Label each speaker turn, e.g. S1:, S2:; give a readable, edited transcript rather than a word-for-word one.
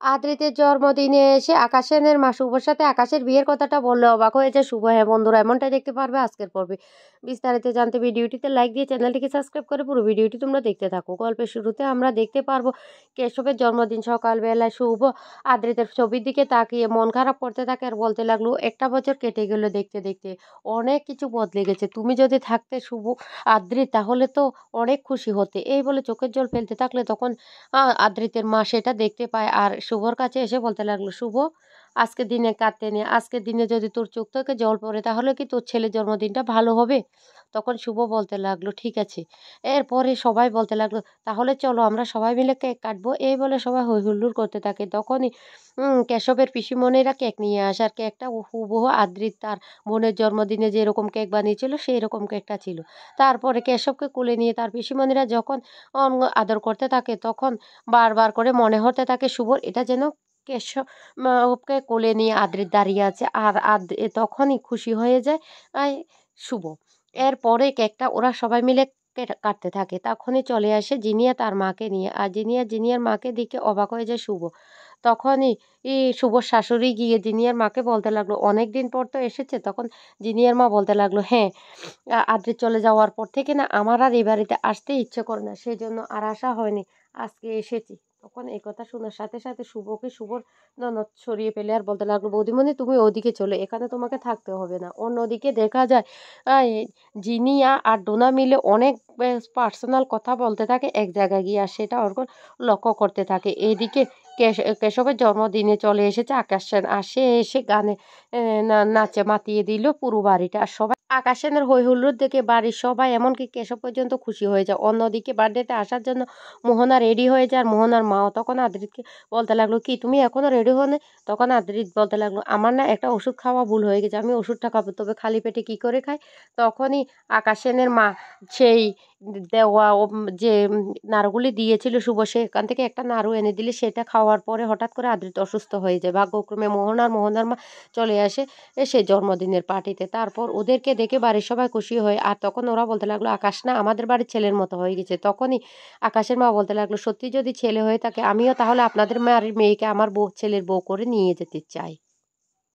S1: আদ্রিতের জন্মদিনে এসে আকাশ সেনের মা শুভর সাথে আকাশের বিয়ের কথাটা বললে অবাক হয়ে যায় শুভ। হ্যাঁ বন্ধুরা, এমনটাই দেখতে পারবে আজকের পর্বে। বিস্তারিত জানতে ভিডিওটিতে লাইক দিয়ে চ্যানেলটিকে সাবস্ক্রাইব করে পুরো ভিডিওটি তোমরা দেখতে থাকো। গল্পের শুরুতে আমরা দেখতে পারবো কেশবের জন্মদিন। সকালবেলায় শুভ আদ্রিতের ছবির দিকে তাকিয়ে মন খারাপ করতে থাকে আর বলতে লাগলো, একটা বছর কেটে গেল দেখতে দেখতে, অনেক কিছু বদলে গেছে। তুমি যদি থাকতে শুভ আদ্রিত, তাহলে তো অনেক খুশি হতে। এই বলে চোখের জল ফেলতে থাকলে তখন আদ্রিতের মা সেটা দেখতে পায় আর শুভর কাছে এসে বলতে লাগলো, শুভ আজকের দিনে কাঁদতে নেই, আজকের দিনে যদি তোর চোখ থেকে জল পড়ে তাহলে কি তোর ছেলের জন্মদিনটা ভালো হবে? তখন শুভ বলতে লাগলো, ঠিক আছে। এরপরে সবাই বলতে লাগলো, তাহলে চলো আমরা সবাই মিলে কেক কাটবো। এই বলে সবাই হই হুল্লোড় করতে থাকে। তখনই কেশবের পিসিমণিরা কেক নিয়ে আসে আর কেকটা হুবহু আদ্রিত তার বোনের জন্মদিনে যেরকম কেক বানিয়েছিল সেই রকম কেকটা ছিল। তারপরে কেশবকে কোলে নিয়ে তার পিসিমণিরা যখন আদর করতে থাকে তখন বারবার করে মনে হতে থাকে শুভর, এটা যেন কেশবকে কোলে নিয়ে আদ্রিত দাঁড়িয়ে আছে। আর তখনই খুশি হয়ে যায় শুভ। এরপরে কেকটা ওরা সবাই মিলে কাটতে থাকে। তখনই চলে আসে জিনিয়া তার মাকে নিয়ে, আর জিনিয়ার মাকে দেখে অবাক হয়ে যায় শুভ। তখনই শুভর শাশুড়ি গিয়ে জিনিয়ার মাকে বলতে লাগলো, অনেকদিন পর তো এসেছে। তখন জিনিয়ার মা বলতে লাগলো, হ্যাঁ, আদ্রিত চলে যাওয়ার পর থেকে না আমার আর এই বাড়িতে আসতে ইচ্ছে করে না, সেই জন্য আর আসা হয়নি, আজকে এসেছি। তখন এই কথা শোনার সাথে সাথে শুভর ননদ সরিয়ে ফেলে আর বলতে লাগলো, বৌদিমণি তুমি ওদিকে চলে, এখানে তোমাকে থাকতে হবে না। অন্যদিকে দেখা যায় আহ, জিনিয়া আর ডোনা মিলে অনেক পার্সোনাল কথা বলতে থাকে এক জায়গায় গিয়ে, আর সেটা অর্কন লক্ষ্য করতে থাকে। এইদিকে কেশবের জন্মদিনে চলে এসেছে আকাশ সেন, আর সে এসে গানে নাচে মাতিয়ে দিল পুরো বাড়িটা। আর সবাই আকাশ সেনের হই হুল্লোড় দেখে বাড়ির সবাই এমনকি কেশব পর্যন্ত খুশি হয়ে যায়। অন্যদিকে বার্থডেতে আসার জন্য মোহনা রেডি হয়ে যায় আর মোহনার মাও তখন আদ্রিতকে বলতে লাগলো, কি তুমি এখনো রেডি হওনি? তখন আদ্রিত বলতে লাগলো, আমার না একটা ওষুধ খাওয়া ভুল হয়ে গেছে, আমি ওষুধটা খাবো, তবে খালি পেটে কি করে খাই? তখনই আকাশ সেনের মা সেই দেওয়া যে নাড়ুগুলি দিয়েছিল শুভ, সেখান থেকে একটা নাড়ু এনে দিলে সেটা খাওয়ার পরে হঠাৎ করে আদ্রিত অসুস্থ হয়ে যায়। ভাগ্যক্রমে মোহনার মা চলে আসে সে জন্মদিনের পার্টিতে। তারপর ওদেরকে দেখে বাড়ির সবাই খুশি হয় আর তখন ওরা বলতে লাগলো, আকাশ না আমাদের বাড়ির ছেলের মতো হয়ে গেছে। তখনই আকাশের মা বলতে লাগলো, সত্যি যদি ছেলে হয়ে থাকে আমিও তাহলে আপনাদের বাড়ির মেয়েকে আমার ছেলের বউ করে নিয়ে যেতে চাই।